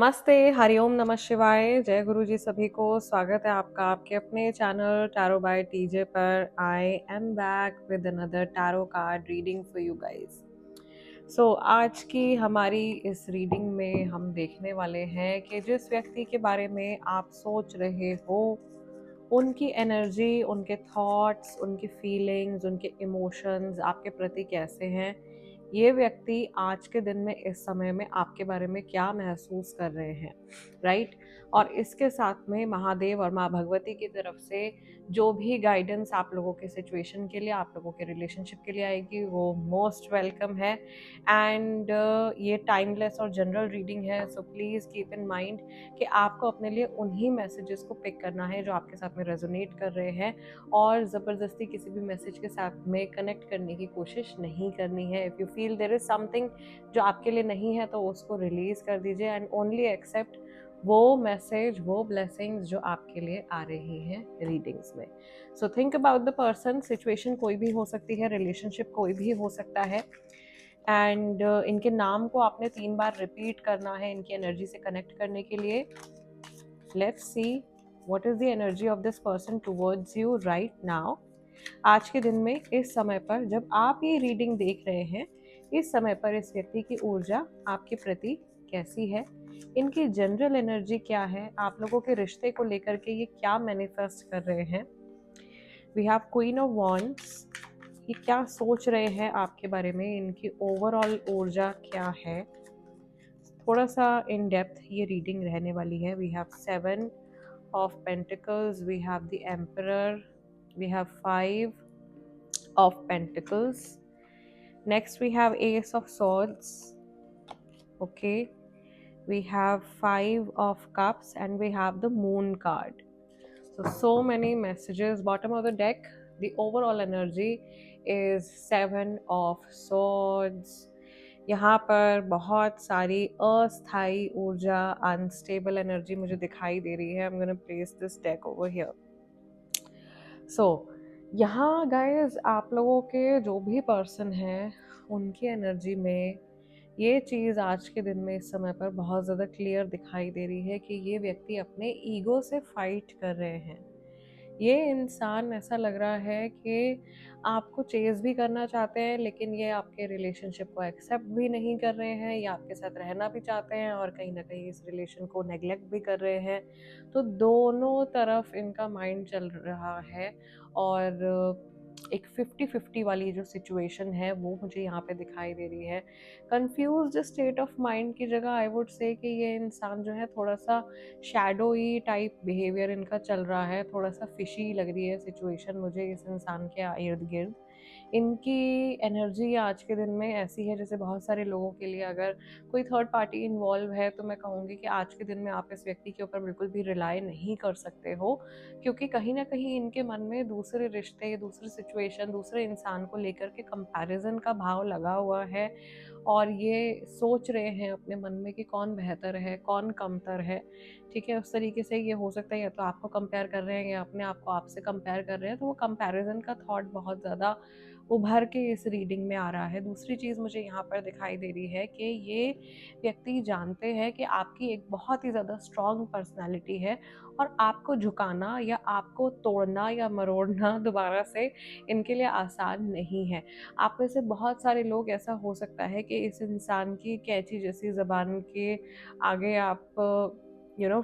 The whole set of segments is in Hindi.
नमस्ते, हरिओम नमः शिवाय, जय गुरु जी सभी को। स्वागत है आपका आपके अपने चैनल टैरो बाय टीजे पर। I am back with another tarot card reading for you guys. So आज की हमारी इस रीडिंग में हम देखने वाले हैं कि जिस व्यक्ति के बारे में आप सोच रहे हो, उनकी एनर्जी, उनके थॉट्स, उनकी फीलिंग्स, उनके इमोशंस आपके प्रति कैसे हैं। ये व्यक्ति आज के दिन में इस समय में आपके बारे में क्या महसूस कर रहे हैं, राइट। और इसके साथ में महादेव और माँ भगवती की तरफ से जो भी गाइडेंस आप लोगों के सिचुएशन के लिए, आप लोगों के रिलेशनशिप के लिए आएगी, वो मोस्ट वेलकम है। एंड ये टाइमलेस और जनरल रीडिंग है, so please keep in mind कि आपको अपने लिए उन्हीं मैसेजेस को पिक करना है जो आपके साथ में रेजोनेट कर रहे हैं, और ज़बरदस्ती किसी भी मैसेज के साथ में कनेक्ट करने की कोशिश नहीं करनी है। If you feel there is something जो आपके लिए नहीं है तो उसको रिलीज़ कर दीजिए एंड ओनली एक्सेप्ट वो मैसेज, वो ब्लेसिंग्स जो आपके लिए आ रही हैं रीडिंग्स में। So think about the person. Situation कोई भी हो सकती है, रिलेशनशिप कोई भी हो सकता है, एंड इनके नाम को आपने 3 बार रिपीट करना है इनकी एनर्जी से कनेक्ट करने के लिए। Let's see what is the energy of this person towards you right now. आज के दिन में इस समय पर जब आप ये रीडिंग देख रहे हैं, इस समय पर इस व्यक्ति की ऊर्जा आपके प्रति कैसी है, इनकी जनरल एनर्जी क्या है, आप लोगों के रिश्ते को लेकर के ये क्या मैनिफेस्ट कर रहे हैं। We have queen of wands, ये क्या सोच रहे हैं आपके बारे में, इनकी ओवरऑल ऊर्जा क्या है। थोड़ा सा इन डेप्थ ये रीडिंग रहने वाली है। We have 7 of Pentacles, we have the Emperor, we have 5 of Pentacles, next we have Ace of Swords, okay, we have 5 of Cups, and we have the Moon card. So many messages. Bottom of the deck, the overall energy is 7 of Swords. यहाँ पर बहुत सारी अस्थाई ऊर्जा, अनस्टेबल एनर्जी मुझे दिखाई दे रही है। I'm gonna place this deck over here. So यहाँ गाइज आप लोगों के जो भी पर्सन हैं, उनकी एनर्जी में ये चीज़ आज के दिन में इस समय पर बहुत ज़्यादा क्लियर दिखाई दे रही है कि ये व्यक्ति अपने ईगो से फाइट कर रहे हैं। ये इंसान ऐसा लग रहा है कि आपको चेज़ भी करना चाहते हैं, लेकिन ये आपके रिलेशनशिप को एक्सेप्ट भी नहीं कर रहे हैं, या आपके साथ रहना भी चाहते हैं और कहीं ना कहीं इस रिलेशन को नेग्लेक्ट भी कर रहे हैं। तो दोनों तरफ इनका माइंड चल रहा है, और एक 50-50 वाली जो सिचुएशन है वो मुझे यहाँ पे दिखाई दे रही है। कंफ्यूज्ड स्टेट ऑफ माइंड की जगह आई वुड से कि ये इंसान जो है थोड़ा सा शैडोई टाइप बिहेवियर इनका चल रहा है, थोड़ा सा फिशी लग रही है सिचुएशन मुझे इस इंसान के इर्द गिर्द। इनकी एनर्जी आज के दिन में ऐसी है जैसे बहुत सारे लोगों के लिए अगर कोई थर्ड पार्टी इन्वॉल्व है, तो मैं कहूँगी कि आज के दिन में आप इस व्यक्ति के ऊपर बिल्कुल भी रिलाई नहीं कर सकते हो, क्योंकि कहीं ना कहीं इनके मन में दूसरे रिश्ते, दूसरी सिचुएशन, दूसरे इंसान को लेकर के कंपैरिजन का भाव लगा हुआ है, और ये सोच रहे हैं अपने मन में कि कौन बेहतर है, कौन कमतर है। ठीक है, उस तरीके से ये हो सकता है या तो आपको कंपेयर कर रहे हैं या अपने आप को आपसे कंपेयर कर रहे हैं, तो वो कंपैरिजन का थॉट बहुत ज़्यादा उभर के इस रीडिंग में आ रहा है। दूसरी चीज़ मुझे यहाँ पर दिखाई दे रही है कि ये व्यक्ति जानते हैं कि आपकी एक बहुत ही ज़्यादा स्ट्रॉन्ग पर्सनैलिटी है, और आपको झुकाना या आपको तोड़ना या मरोड़ना दोबारा से इनके लिए आसान नहीं है। आप में से बहुत सारे लोग, ऐसा हो सकता है कि इस इंसान की कैंची जैसी ज़बान के आगे आप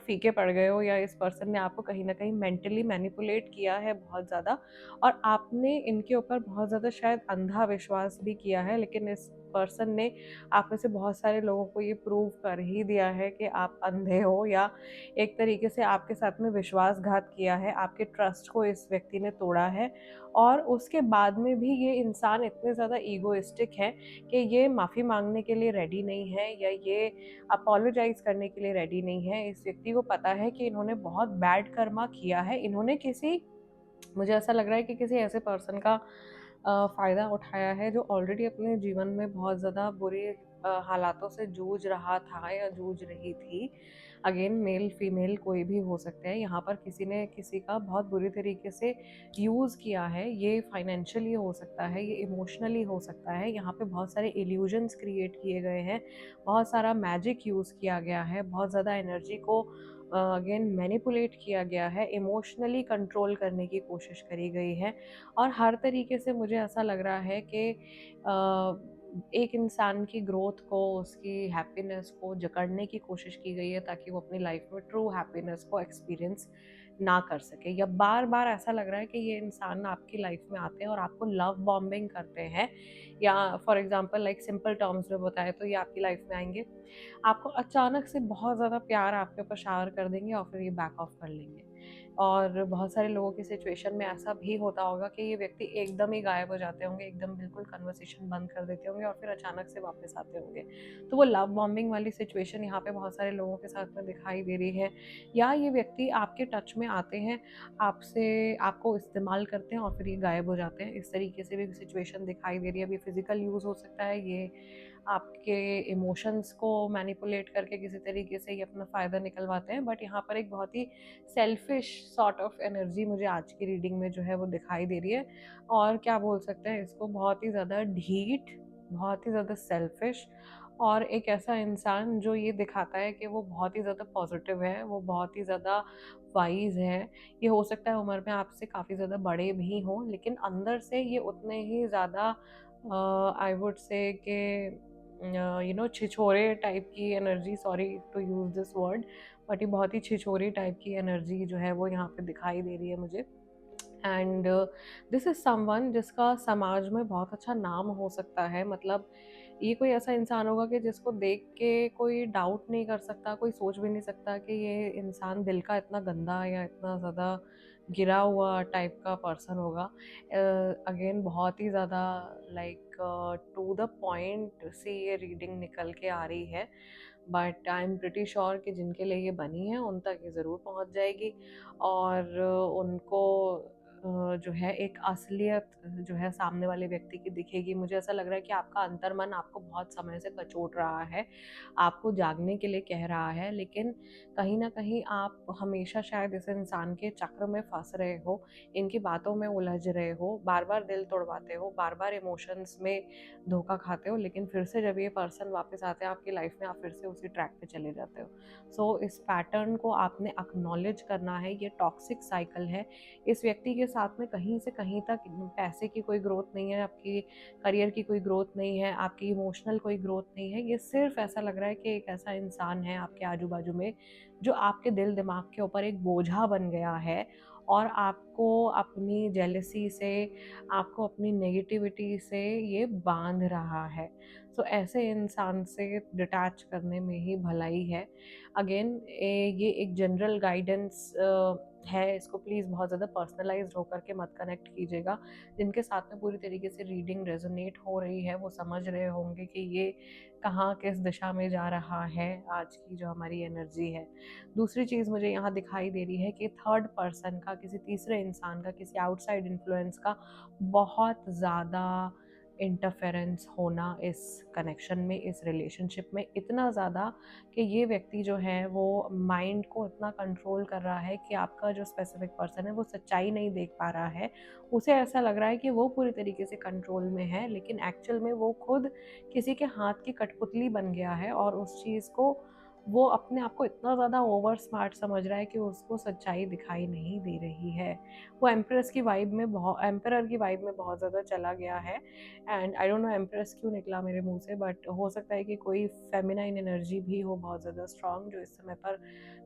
फीके पड़ गए हो, या इस पर्सन ने आपको कहीं ना कहीं मेंटली मैनिपुलेट किया है बहुत ज़्यादा, और आपने इनके ऊपर बहुत ज़्यादा शायद अंधा विश्वास भी किया है, लेकिन इस पर्सन ने आप में से बहुत सारे लोगों को ये प्रूव कर ही दिया है कि आप अंधे हो, या एक तरीके से आपके साथ में विश्वासघात किया है, आपके ट्रस्ट को इस व्यक्ति ने तोड़ा है। और उसके बाद में भी ये इंसान इतने ज़्यादा ईगोइस्टिक है कि ये माफ़ी मांगने के लिए रेडी नहीं है, या ये अपोलोजाइज करने के लिए रेडी नहीं है। इस व्यक्ति को पता है कि इन्होंने बहुत बैड कर्मा किया है, इन्होंने मुझे ऐसा लग रहा है कि किसी ऐसे पर्सन का फ़ायदा उठाया है जो ऑलरेडी अपने जीवन में बहुत ज़्यादा बुरी हालातों से जूझ रहा था या जूझ रही थी, अगेन मेल फीमेल कोई भी हो सकते हैं, यहाँ पर किसी ने किसी का बहुत बुरी तरीके से यूज़ किया है। ये फाइनेंशियली हो सकता है, ये इमोशनली हो सकता है, यहाँ पे बहुत सारे इल्यूजन्स क्रिएट किए गए हैं, बहुत सारा मैजिक यूज़ किया गया है, बहुत ज़्यादा एनर्जी को अगेन मैनिपुलेट किया गया है, इमोशनली कंट्रोल करने की कोशिश करी गई है। और हर तरीके से मुझे ऐसा लग रहा है कि एक इंसान की ग्रोथ को, उसकी हैप्पीनेस को जकड़ने की कोशिश की गई है ताकि वो अपनी लाइफ में ट्रू हैप्पीनेस को एक्सपीरियंस ना कर सके, या बार बार ऐसा लग रहा है कि ये इंसान आपकी लाइफ में आते हैं और आपको लव बॉम्बिंग करते हैं, या for example like simple terms में बताए तो ये आपकी लाइफ में आएंगे, आपको अचानक से बहुत ज़्यादा प्यार आपके ऊपर शावर कर देंगे और फिर ये बैक ऑफ कर लेंगे। और बहुत सारे लोगों की सिचुएशन में ऐसा भी होता होगा कि ये व्यक्ति एकदम ही गायब हो जाते होंगे, एकदम बिल्कुल कन्वर्सेशन बंद कर देते होंगे और फिर अचानक से वापस आते होंगे। तो वो लव बॉम्बिंग वाली सिचुएशन यहाँ पे बहुत सारे लोगों के साथ में दिखाई दे रही है। या ये व्यक्ति आपके टच में आते हैं, आपसे आपको इस्तेमाल करते हैं और फिर ये गायब हो जाते हैं, इस तरीके से भी सिचुएशन दिखाई दे रही है। अभी फिजिकल यूज़ हो सकता है, ये आपके इमोशंस को मैनिपुलेट करके किसी तरीके से ये अपना फ़ायदा निकलवाते हैं। बट यहाँ पर एक बहुत ही सेल्फिश सॉर्ट ऑफ एनर्जी मुझे आज की रीडिंग में जो है वो दिखाई दे रही है। और क्या बोल सकते हैं इसको, बहुत ही ज़्यादा ढीठ, बहुत ही ज़्यादा सेल्फिश, और एक ऐसा इंसान जो ये दिखाता है कि वो बहुत ही ज़्यादा पॉजिटिव है, वो बहुत ही ज़्यादा वाइज है। ये हो सकता है उम्र में आपसे काफ़ी ज़्यादा बड़े भी हों, लेकिन अंदर से ये उतने ही ज़्यादा आई वुड से कि छिछोरे टाइप की energy, sorry to use this word, but ये बहुत ही छिछोरी टाइप की एनर्जी जो है वो यहाँ पे दिखाई दे रही है मुझे। एंड दिस इज़ समवन जिसका समाज में बहुत अच्छा नाम हो सकता है। मतलब ये कोई ऐसा इंसान होगा कि जिसको देख के कोई डाउट नहीं कर सकता, कोई सोच भी नहीं सकता कि ये इंसान दिल का इतना गंदा या इतना ज़्यादा गिरा हुआ टाइप का पर्सन होगा। अगेन बहुत ही ज़्यादा लाइक टू द पॉइंट सी ये रीडिंग निकल के आ रही है। But I am pretty sure कि जिनके लिए ये बनी है उन तक ये ज़रूर पहुंच जाएगी, और उनको जो है एक असलियत जो है सामने वाले व्यक्ति की दिखेगी। मुझे ऐसा लग रहा है कि आपका अंतर्मन आपको बहुत समय से कचोट रहा है, आपको जागने के लिए कह रहा है, लेकिन कहीं ना कहीं आप हमेशा शायद इस इंसान के चक्र में फंस रहे हो, इनकी बातों में उलझ रहे हो, बार बार दिल तोड़वाते हो, बार बार इमोशंस में धोखा खाते हो, लेकिन फिर से जब ये पर्सन वापस आते हैं आपकी लाइफ में, आप फिर से उसी ट्रैक पे चले जाते हो। सो इस पैटर्न को आपने एक्नॉलेज करना है। ये टॉक्सिक साइकिल है। इस व्यक्ति के साथ में कहीं से कहीं तक पैसे की कोई ग्रोथ नहीं है, आपकी करियर की कोई ग्रोथ नहीं है, आपकी इमोशनल कोई ग्रोथ नहीं है। ये सिर्फ ऐसा लग रहा है कि एक ऐसा इंसान है आपके आजू बाजू में जो आपके दिल दिमाग के ऊपर एक बोझा बन गया है, और आपको अपनी जेलसी से, आपको अपनी नेगेटिविटी से ये बांध रहा है। सो ऐसे इंसान से डिटैच करने में ही भलाई है। अगेन ये एक जनरल गाइडेंस है, इसको प्लीज़ बहुत ज़्यादा पर्सनलाइज्ड होकर के मत कनेक्ट कीजिएगा। जिनके साथ में पूरी तरीके से रीडिंग रेजोनेट हो रही है वो समझ रहे होंगे कि ये कहाँ किस दिशा में जा रहा है आज की जो हमारी एनर्जी है। दूसरी चीज़ मुझे यहाँ दिखाई दे रही है कि थर्ड पर्सन का, किसी तीसरे इंसान का, किसी आउटसाइड इन्फ्लुएंस का बहुत ज़्यादा इंटरफेरेंस होना इस कनेक्शन में, इस रिलेशनशिप में, इतना ज़्यादा कि ये व्यक्ति जो है वो माइंड को इतना कंट्रोल कर रहा है कि आपका जो स्पेसिफिक पर्सन है वो सच्चाई नहीं देख पा रहा है। उसे ऐसा लग रहा है कि वो पूरी तरीके से कंट्रोल में है, लेकिन एक्चुअल में वो खुद किसी के हाथ की कठपुतली बन गया है, और उस चीज़ को वो अपने आप को इतना ज़्यादा ओवर स्मार्ट समझ रहा है कि उसको सच्चाई दिखाई नहीं दे रही है। वो एम्प्रेस की वाइब में बहुत, एम्परर की वाइब में बहुत ज़्यादा चला गया है। And I don't know empress क्यों निकला मेरे मुंह से, बट हो सकता है कि कोई फेमिनाइन एनर्जी भी हो बहुत ज़्यादा स्ट्रांग, जो इस समय पर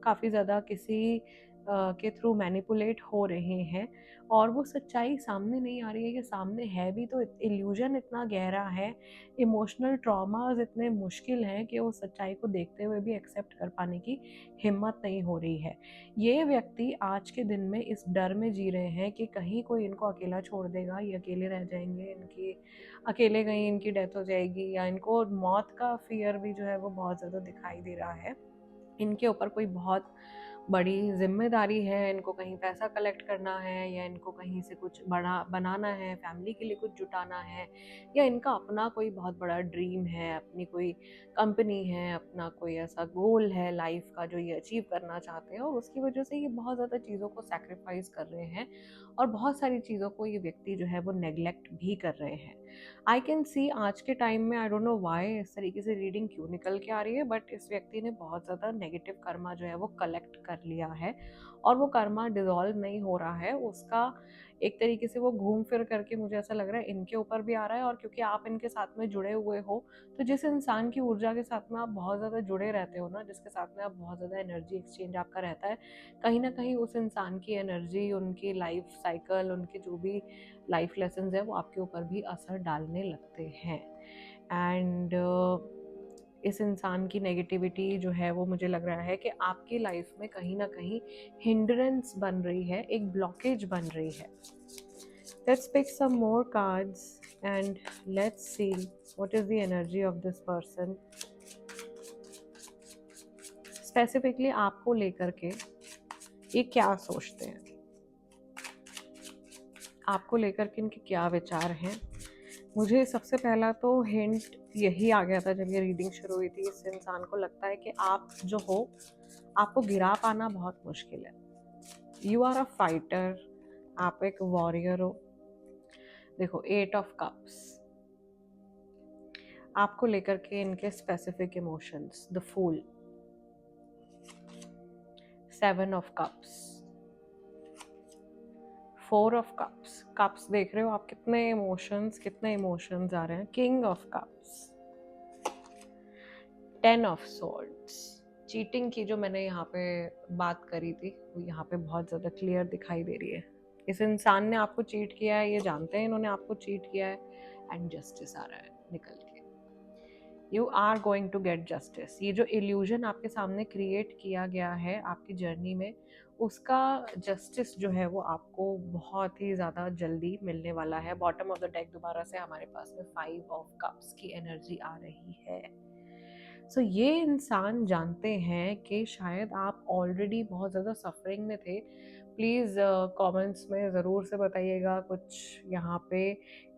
काफ़ी ज़्यादा किसी के थ्रू मैनिपुलेट हो रहे हैं, और वो सच्चाई सामने नहीं आ रही है। कि सामने है भी तो इल्यूजन इतना गहरा है, इमोशनल ट्रॉमाज इतने मुश्किल हैं कि वो सच्चाई को देखते हुए भी एक्सेप्ट कर पाने की हिम्मत नहीं हो रही है। ये व्यक्ति आज के दिन में इस डर में जी रहे हैं कि कहीं कोई इनको अकेला छोड़ देगा, ये अकेले रह जाएंगे, इनकी अकेले कहीं इनकी डेथ हो जाएगी, या इनको मौत का फियर भी जो है वो बहुत ज़्यादा दिखाई दे रहा है। इनके ऊपर कोई बहुत बड़ी जिम्मेदारी है, इनको कहीं पैसा कलेक्ट करना है या इनको कहीं से कुछ बड़ा बनाना है, फैमिली के लिए कुछ जुटाना है, या इनका अपना कोई बहुत बड़ा ड्रीम है, अपनी कोई कंपनी है, अपना कोई ऐसा गोल है लाइफ का जो ये अचीव करना चाहते हैं, और उसकी वजह से ये बहुत ज़्यादा चीज़ों को सैक्रिफाइस कर रहे हैं और बहुत सारी चीज़ों को ये व्यक्ति जो है वो नेग्लेक्ट भी कर रहे हैं। आई कैन सी आज के टाइम में, आई डोंट नो वाई इस तरीके से रीडिंग क्यों निकल के आ रही है, बट इस व्यक्ति ने बहुत ज़्यादा नेगेटिव कर्मा जो है वो कलेक्ट कर लिया है और वो कर्मा डिजॉल्व नहीं हो रहा है उसका। एक तरीके से वो घूम फिर करके मुझे ऐसा लग रहा है इनके ऊपर भी आ रहा है, और क्योंकि आप इनके साथ में जुड़े हुए हो, तो जिस इंसान की ऊर्जा के साथ में आप बहुत ज़्यादा जुड़े रहते हो ना, जिसके साथ में आप बहुत ज़्यादा एनर्जी एक्सचेंज आपका रहता है, कहीं ना कहीं उस इंसान की एनर्जी, उनकी लाइफ साइकिल, उनके जो भी लाइफ लेसन्स है वो आपके ऊपर भी असर डालने लगते हैं। एंड इस इंसान की नेगेटिविटी जो है वो मुझे लग रहा है कि आपकी लाइफ में कहीं ना कहीं हिंड्रेंस बन रही है, एक ब्लॉकेज बन रही है। Let's pick some more cards and let's see what is the energy of this person. Specifically आपको लेकर के ये क्या सोचते हैं, आपको लेकर के इनके क्या विचार हैं। मुझे सबसे पहला तो हिंट यही आ गया था जब ये रीडिंग शुरू हुई थी, इस इंसान को लगता है कि आप जो हो, आपको गिरा पाना बहुत मुश्किल है। यू आर अ फाइटर, आप एक वॉरियर हो। देखो 8 ऑफ कप्स, आपको लेकर के इनके specific emotions, the fool, 7 of cups, 4 of cups. Cups देख रहे हो आप, कितने इमोशंस आ रहे हैं। King of cups, 10 of swords. Cheating की जो मैंने यहाँ पे बात करी थी वो यहाँ पे बहुत ज़्यादा क्लियर दिखाई दे रही है। इस इंसान ने आपको चीट किया है, ये जानते हैं इन्होंने आपको चीट किया है, एंड जस्टिस आ रहा है निकल के। You are going to get justice. ये जो इल्यूजन आपके सामने क्रिएट किया गया है आपकी जर्नी में, उसका जस्टिस जो है वो आपको बहुत ही ज़्यादा जल्दी मिलने वाला है। बॉटम ऑफ द डेक दोबारा से हमारे पास में 5 ऑफ कप्स की एनर्जी आ रही है। सो ये इंसान जानते हैं कि शायद आप ऑलरेडी बहुत ज़्यादा सफरिंग में थे। प्लीज़ कमेंट्स में ज़रूर से बताइएगा कुछ यहाँ पे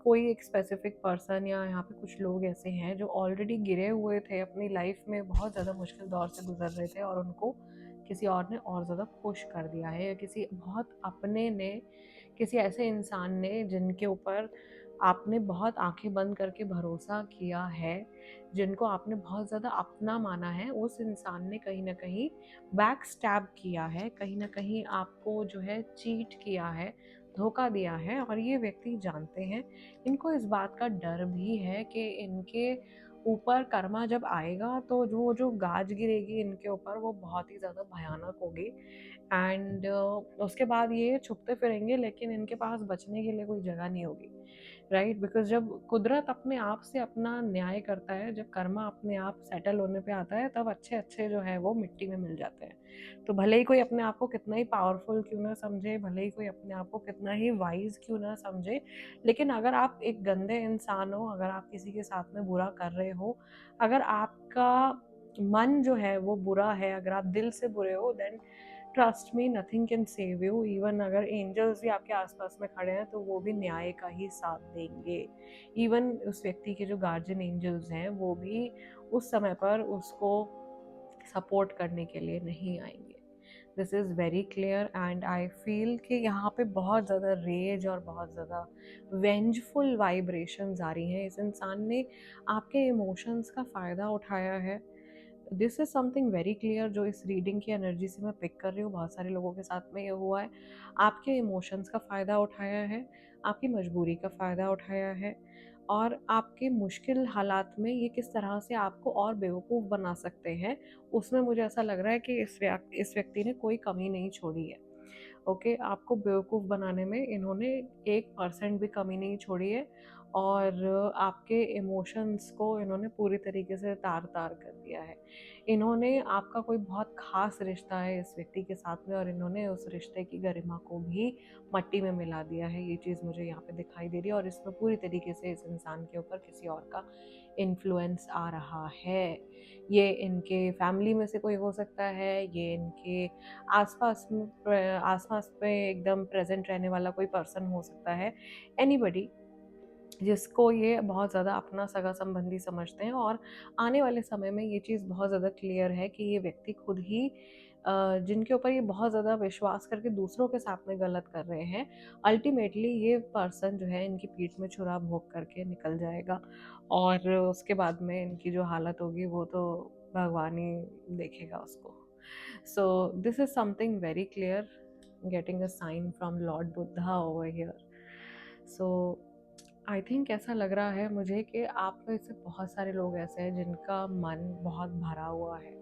कोई एक स्पेसिफिक पर्सन या यहाँ पे कुछ लोग ऐसे हैं जो ऑलरेडी गिरे हुए थे अपनी लाइफ में, बहुत ज़्यादा मुश्किल दौर से गुजर रहे थे और उनको किसी और ने और ज़्यादा खुश कर दिया है, या किसी बहुत अपने ने, किसी ऐसे इंसान ने जिनके ऊपर आपने बहुत आंखें बंद करके भरोसा किया है, जिनको आपने बहुत ज़्यादा अपना माना है, उस इंसान ने कहीं ना कहीं बैक स्टैब किया है, कहीं ना कहीं आपको जो है चीट किया है, धोखा दिया है। और ये व्यक्ति जानते हैं, इनको इस बात का डर भी है कि इनके ऊपर कर्मा जब आएगा तो जो गाज गिरेगी इनके ऊपर वो बहुत ही ज़्यादा भयानक होगी। एंड उसके बाद ये छुपते फिरेंगे, लेकिन इनके पास बचने के लिए कोई जगह नहीं होगी, राइट। बिकॉज जब कुदरत अपने आप से अपना न्याय करता है, जब कर्मा अपने आप सेटल होने पे आता है, तब अच्छे अच्छे जो है वो मिट्टी में मिल जाते हैं। तो भले ही कोई अपने आप को कितना ही पावरफुल क्यों ना समझे, भले ही कोई अपने आप को कितना ही वाइज क्यों ना समझे, लेकिन अगर आप एक गंदे इंसान हो, अगर आप किसी के साथ में बुरा कर रहे हो, अगर आपका मन जो है वो बुरा है, अगर आप दिल से बुरे हो, then trust me nothing can save you. Even अगर एंजल्स भी आपके आसपास में खड़े हैं तो वो भी न्याय का ही साथ देंगे। इवन उस व्यक्ति के जो गार्जियन एंजल्स हैं वो भी उस समय पर उसको सपोर्ट करने के लिए नहीं आएंगे। This is very clear and I feel कि यहाँ पे बहुत ज़्यादा रेज और बहुत ज़्यादा वेंजफुल वाइब्रेशंस आ रही हैं। इस इंसान ने आपके इमोशंस का फ़ायदा उठाया है। This is something very clear जो इस रीडिंग की एनर्जी से मैं पिक कर रही हूँ, बहुत सारे लोगों के साथ में ये हुआ है। आपके इमोशंस का फ़ायदा उठाया है, आपकी मजबूरी का फ़ायदा उठाया है, और आपके मुश्किल हालात में ये किस तरह से आपको और बेवकूफ़ बना सकते हैं, उसमें मुझे ऐसा लग रहा है कि इस व्यक्ति ने कोई कमी नहीं छोड़ी है। ओके, आपको बेवकूफ़ बनाने में इन्होंने 1% भी कमी नहीं छोड़ी है। और आपके इमोशंस को इन्होंने पूरी तरीके से तार तार कर दिया है। इन्होंने आपका कोई बहुत ख़ास रिश्ता है इस व्यक्ति के साथ में, और इन्होंने उस रिश्ते की गरिमा को भी मट्टी में मिला दिया है। ये चीज़ मुझे यहाँ पे दिखाई दे रही है, और इसमें पूरी तरीके से इस इंसान के ऊपर किसी और का इन्फ्लुएंस आ रहा है। ये इनके फैमिली में से कोई हो सकता है, ये इनके आसपास पे एकदम प्रेजेंट रहने वाला कोई पर्सन हो सकता है, एनीबडी जिसको ये बहुत ज़्यादा अपना सगा संबंधी समझते हैं। और आने वाले समय में ये चीज़ बहुत ज़्यादा क्लियर है कि ये व्यक्ति खुद ही जिनके ऊपर ये बहुत ज़्यादा विश्वास करके दूसरों के साथ में गलत कर रहे हैं, अल्टीमेटली ये पर्सन जो है इनकी पीठ में छुरा भोंक करके निकल जाएगा, और उसके बाद में इनकी जो हालत होगी वो तो भगवान ही देखेगा उसको। So this is something very clear, getting a sign from lord Buddha over here. So I think ऐसा लग रहा है मुझे कि आप में से बहुत सारे लोग ऐसे हैं जिनका मन बहुत भरा हुआ है,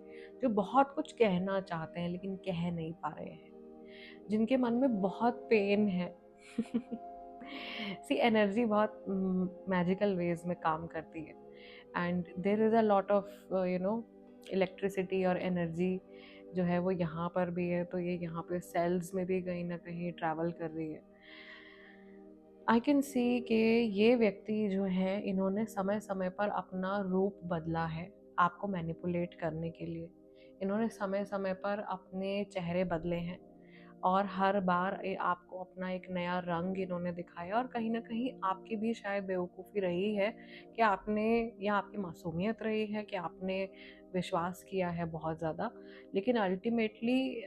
जो बहुत कुछ कहना चाहते हैं लेकिन कह नहीं पा रहे हैं, जिनके मन में बहुत पेन है। सी एनर्जी बहुत मैजिकल वेज में काम करती है, and there is a lot of electricity और एनर्जी जो है वो यहाँ पर भी है, तो ये यहाँ पे सेल्स में भी कहीं ना कहीं ट्रैवल कर रही है। आई कैन सी कि ये व्यक्ति जो है इन्होंने समय समय पर अपना रूप बदला है आपको मैनिपुलेट करने के लिए। इन्होंने समय समय पर अपने चेहरे बदले हैं, और हर बार आपको अपना एक नया रंग इन्होंने दिखाया, और कहीं ना कहीं आपकी भी शायद बेवकूफ़ी रही है कि आपने, या आपकी मासूमियत रही है कि आपने विश्वास किया है बहुत ज़्यादा। लेकिन अल्टीमेटली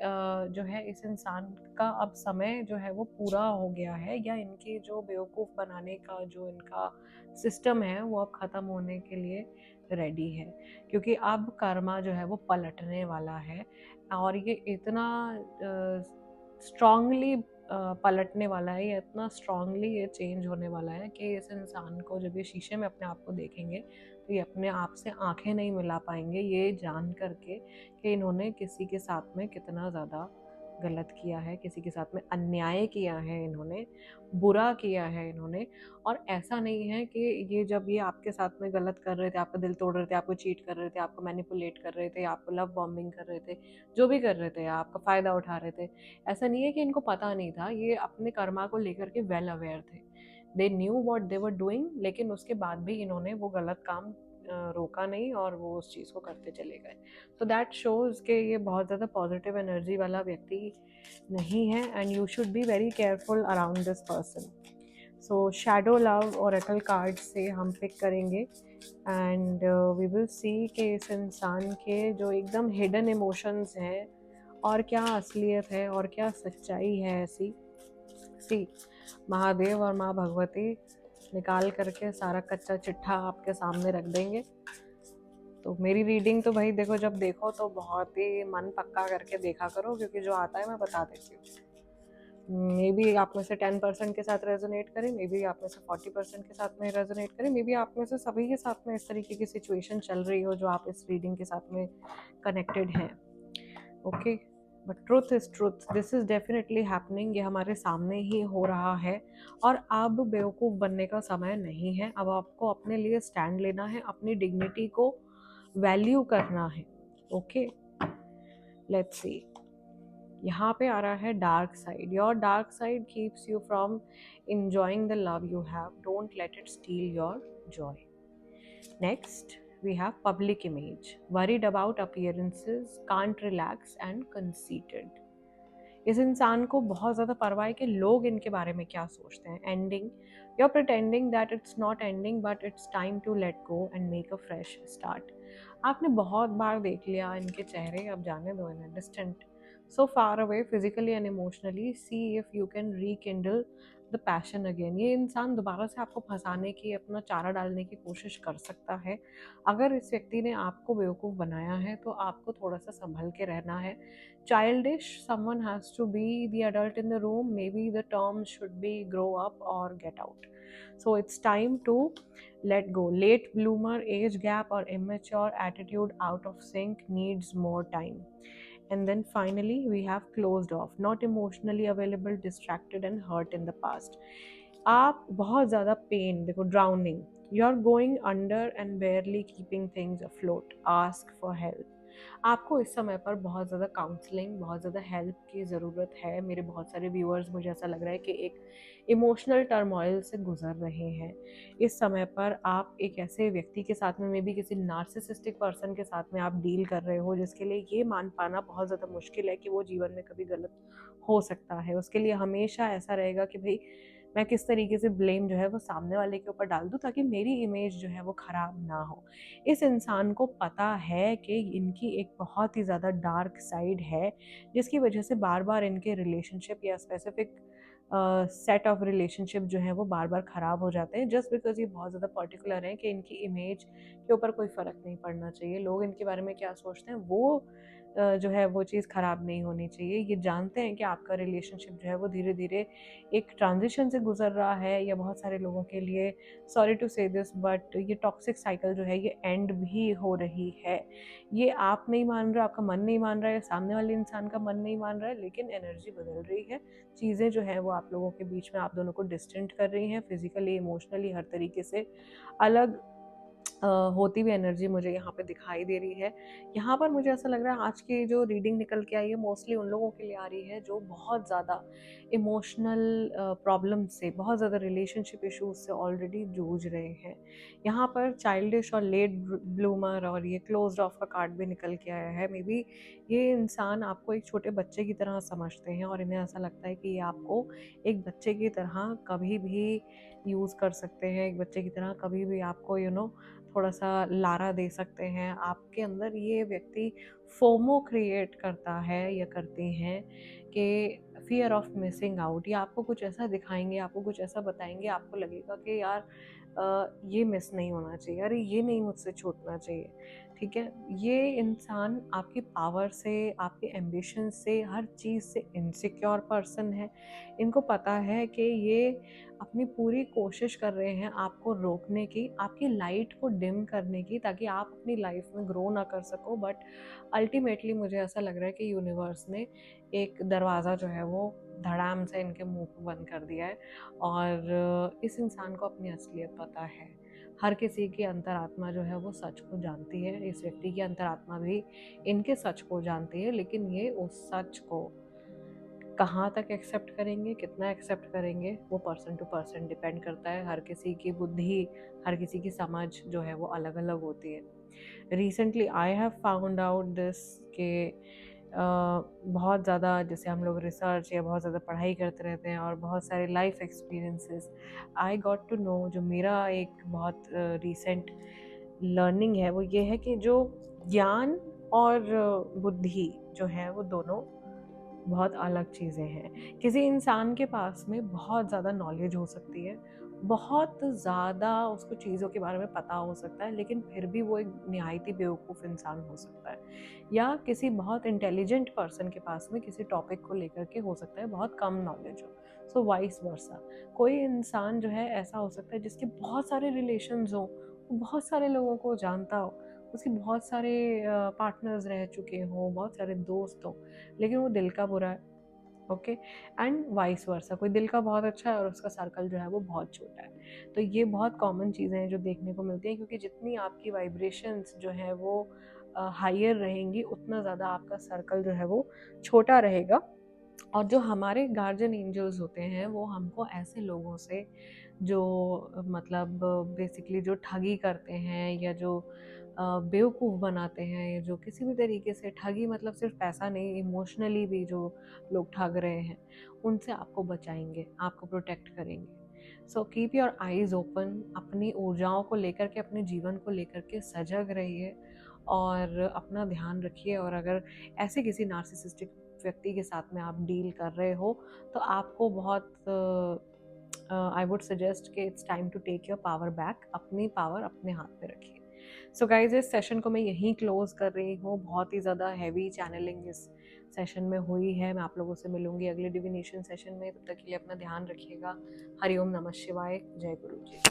जो है इस इंसान का अब समय जो है वो पूरा हो गया है, या इनके जो बेवकूफ़ बनाने का जो इनका सिस्टम है वो अब ख़त्म होने के लिए रेडी है, क्योंकि अब कर्मा जो है वो पलटने वाला है। और ये इतना स्ट्रांगली पलटने वाला है, या इतना स्ट्रांगली ये चेंज होने वाला है कि इस इंसान को जब ये शीशे में अपने आप को देखेंगे तो ये अपने आप से आंखें नहीं मिला पाएंगे, ये जान करके कि इन्होंने किसी के साथ में कितना ज़्यादा गलत किया है, किसी के साथ में अन्याय किया है, इन्होंने बुरा किया है इन्होंने। और ऐसा नहीं है कि ये जब ये आपके साथ में गलत कर रहे थे, आपका दिल तोड़ रहे थे, आपको चीट कर रहे थे, आपको मैनिपुलेट कर रहे थे, आपको लव बॉम्बिंग कर रहे थे, जो भी कर रहे थे, आपका फ़ायदा उठा रहे थे, ऐसा नहीं है कि इनको पता नहीं था। ये अपने कर्मा को लेकर के वेल अवेयर थे, they knew what they were doing, लेकिन उसके बाद भी इन्होंने वो गलत काम रोका नहीं, और वो उस चीज़ को करते चले गए। तो दैट शोज़ कि ये बहुत ज़्यादा पॉजिटिव एनर्जी वाला व्यक्ति नहीं है, and you should be very careful around this person. So shadow love Oracle card से हम पिक करेंगे, एंड वी विल सी कि इस इंसान के जो एकदम हिडन इमोशंस हैं, और क्या असलियत है और क्या सच्चाई है ऐसी। सी महादेव और माँ भगवती निकाल करके सारा कच्चा चिट्ठा आपके सामने रख देंगे। तो मेरी रीडिंग तो भाई देखो, जब देखो तो बहुत ही मन पक्का करके देखा करो, क्योंकि जो आता है मैं बता देती हूँ। मे बी आप में से 10% के साथ रेजोनेट करें, मे बी आप में से 40% के साथ में रेजोनेट करें, मे बी आप में से सभी के साथ में इस तरीके की सिचुएशन चल रही हो जो आप इस रीडिंग के साथ में कनेक्टेड हैं। Okay, but truth is truth, this is definitely happening, ये हमारे सामने ही हो रहा है। और अब बेवकूफ़ बनने का समय नहीं है, अब आपको अपने लिए स्टैंड लेना है, अपनी डिग्निटी को वैल्यू करना है। ओके, लेट्स सी, यहाँ पे आ रहा है dark side. Your dark side keeps you from enjoying the love you have, don't let it steal your joy. Next, we have public image, worried about appearances, can't relax and conceited. इस इंसान को बहुत ज़्यादा परवाह है कि लोग इनके बारे में क्या सोचते हैं। Ending, you are pretending that it's not ending, but it's time to let go and make a fresh start. आपने बहुत बार देख लिया इनके चेहरे, अब जाने दो इन्हें। Distant, so far away physically and emotionally, see if you can रीकिंडल the passion again. ये इंसान दोबारा से आपको फंसाने की, अपना चारा डालने की कोशिश कर सकता है। अगर इस व्यक्ति ने आपको बेवकूफ़ बनाया है तो आपको थोड़ा सा संभल के रहना है। Childish, someone has to be the adult in the room. Maybe the term should be grow up or get out. So it's time to let go. Late bloomer, age gap or immature attitude out of sync, needs more time. And then finally we have closed off, not emotionally available, distracted and hurt in the past. आप बहुत ज़्यादा पेन, देखो drowning, you are going under and barely keeping things afloat, ask for help. आपको इस समय पर बहुत ज़्यादा काउंसलिंग, बहुत ज़्यादा हेल्प की ज़रूरत है। मेरे बहुत सारे व्यूअर्स, मुझे ऐसा लग रहा है कि एक इमोशनल टर्मोइल से गुजर रहे हैं। इस समय पर आप एक ऐसे व्यक्ति के साथ में, मे बी किसी नार्सिसिस्टिक पर्सन के साथ में आप डील कर रहे हो, जिसके लिए ये मान पाना बहुत ज़्यादा मुश्किल है कि वो जीवन में कभी गलत हो सकता है। उसके लिए हमेशा ऐसा रहेगा कि भाई मैं किस तरीके से ब्लेम जो है वो सामने वाले के ऊपर डाल दूँ ताकि मेरी इमेज जो है वो ख़राब ना हो। इस इंसान को पता है कि इनकी एक बहुत ही ज़्यादा डार्क साइड है, जिसकी वजह से बार बार इनके रिलेशनशिप या स्पेसिफिक सेट ऑफ रिलेशनशिप जो है वो बार बार ख़राब हो जाते हैं, जस्ट बिकॉज ये बहुत ज़्यादा पर्टिकुलर हैं कि इनकी इमेज के ऊपर कोई फ़र्क नहीं पड़ना चाहिए। लोग इनके बारे में क्या सोचते हैं वो जो है वो चीज़ ख़राब नहीं होनी चाहिए। ये जानते हैं कि आपका रिलेशनशिप जो है वो धीरे धीरे एक ट्रांजिशन से गुजर रहा है, या बहुत सारे लोगों के लिए, सॉरी टू से दिस, बट ये टॉक्सिक साइकिल जो है ये एंड भी हो रही है। ये आप नहीं मान रहे, आपका मन नहीं मान रहा है, सामने वाले इंसान का मन नहीं मान रहा है, लेकिन एनर्जी बदल रही है। चीज़ें जो है वो आप लोगों के बीच में आप दोनों को डिस्टेंट कर रही हैं, फिजिकली, इमोशनली, हर तरीके से अलग होती हुई एनर्जी मुझे यहाँ पे दिखाई दे रही है। यहाँ पर मुझे ऐसा लग रहा है आज की जो रीडिंग निकल के आई है मोस्टली उन लोगों के लिए आ रही है जो बहुत ज़्यादा इमोशनल प्रॉब्लम से, बहुत ज़्यादा रिलेशनशिप इश्यूज से ऑलरेडी जूझ रहे हैं। यहाँ पर चाइल्डिश और लेट ब्लूमर और ये क्लोज्ड ऑफ का कार्ड भी निकल के आया है। मे बी ये इंसान आपको एक छोटे बच्चे की तरह समझते हैं और इन्हें ऐसा लगता है कि ये आपको एक बच्चे की तरह कभी भी यूज़ कर सकते हैं, एक बच्चे की तरह कभी भी आपको थोड़ा सा लारा दे सकते हैं। आपके अंदर ये व्यक्ति फोमो क्रिएट करता है या करते हैं कि फियर ऑफ मिसिंग आउट, या आपको कुछ ऐसा दिखाएंगे, आपको कुछ ऐसा बताएंगे, आपको लगेगा कि यार ये मिस नहीं होना चाहिए, अरे ये नहीं मुझसे छूटना चाहिए। ठीक है, ये इंसान आपकी पावर से, आपके एम्बिशन से, हर चीज़ से इनसिक्योर पर्सन है। इनको पता है कि ये अपनी पूरी कोशिश कर रहे हैं आपको रोकने की, आपकी लाइट को डिम करने की, ताकि आप अपनी लाइफ में ग्रो ना कर सको। बट अल्टीमेटली मुझे ऐसा लग रहा है कि यूनिवर्स ने एक दरवाज़ा जो है वो धड़ाम से इनके मुंह पे बंद कर दिया है। और इस इंसान को अपनी असलियत पता है। हर किसी की अंतरात्मा जो है वो सच को जानती है। इस व्यक्ति की अंतरात्मा भी इनके सच को जानती है, लेकिन ये उस सच को कहाँ तक एक्सेप्ट करेंगे, कितना एक्सेप्ट करेंगे, वो पर्सन टू पर्सन डिपेंड करता है। हर किसी की बुद्धि, हर किसी की समझ जो है वो अलग अलग होती है। Recently I have found out this कि बहुत ज़्यादा, जैसे हम लोग रिसर्च या बहुत ज़्यादा पढ़ाई करते रहते हैं और बहुत सारे life experiences, I got to know, जो मेरा एक बहुत रिसेंट लर्निंग है वो ये है कि जो ज्ञान और बुद्धि जो है वो दोनों बहुत अलग चीज़ें हैं। किसी इंसान के पास में बहुत ज़्यादा नॉलेज हो सकती है, बहुत ज़्यादा उसको चीज़ों के बारे में पता हो सकता है, लेकिन फिर भी वो एक निहायती बेवकूफ़ इंसान हो सकता है। या किसी बहुत इंटेलिजेंट पर्सन के पास में किसी टॉपिक को लेकर के हो सकता है बहुत कम नॉलेज हो। सो वाइस वर्सा, कोई इंसान जो है ऐसा हो सकता है जिसके बहुत सारे रिलेशंस हों, वो बहुत सारे लोगों को जानता हो, उसके बहुत सारे पार्टनर्स रह चुके हों, बहुत सारे दोस्त हों, लेकिन वो दिल का बुरा है। ओके, एंड वाइस वर्सा, कोई दिल का बहुत अच्छा है और उसका सर्कल जो है वो बहुत छोटा है। तो ये बहुत कॉमन चीज़ें हैं जो देखने को मिलती हैं, क्योंकि जितनी आपकी वाइब्रेशंस जो है वो हायर रहेंगी, उतना ज़्यादा आपका सर्कल जो है वो छोटा रहेगा। और जो हमारे गार्जियन एंजल्स होते हैं वो हमको ऐसे लोगों से जो मतलब बेसिकली जो ठगी करते हैं, या जो बेवकूफ़ बनाते हैं, या जो किसी भी तरीके से ठगी, मतलब सिर्फ पैसा नहीं, इमोशनली भी जो लोग ठग रहे हैं, उनसे आपको बचाएंगे, आपको प्रोटेक्ट करेंगे। So keep your eyes open, अपनी ऊर्जाओं को लेकर के, अपने जीवन को लेकर के सजग रहिए और अपना ध्यान रखिए। और अगर ऐसे किसी नार्सिसिस्टिक व्यक्ति के साथ में आप डील कर रहे हो, तो आपको बहुत आई वुड सजेस्ट कि it's time to take your power back, अपनी पावर अपने हाथ में रखिए। सो गाइज, इस सेशन को मैं यहीं क्लोज कर रही हूँ। बहुत ही ज़्यादा हैवी चैनलिंग इस सेशन में हुई है। मैं आप लोगों से मिलूंगी अगले डिविनेशन सेशन में। तब तक के लिए अपना ध्यान रखिएगा। हरिओम नमः शिवाय, जय गुरु जी।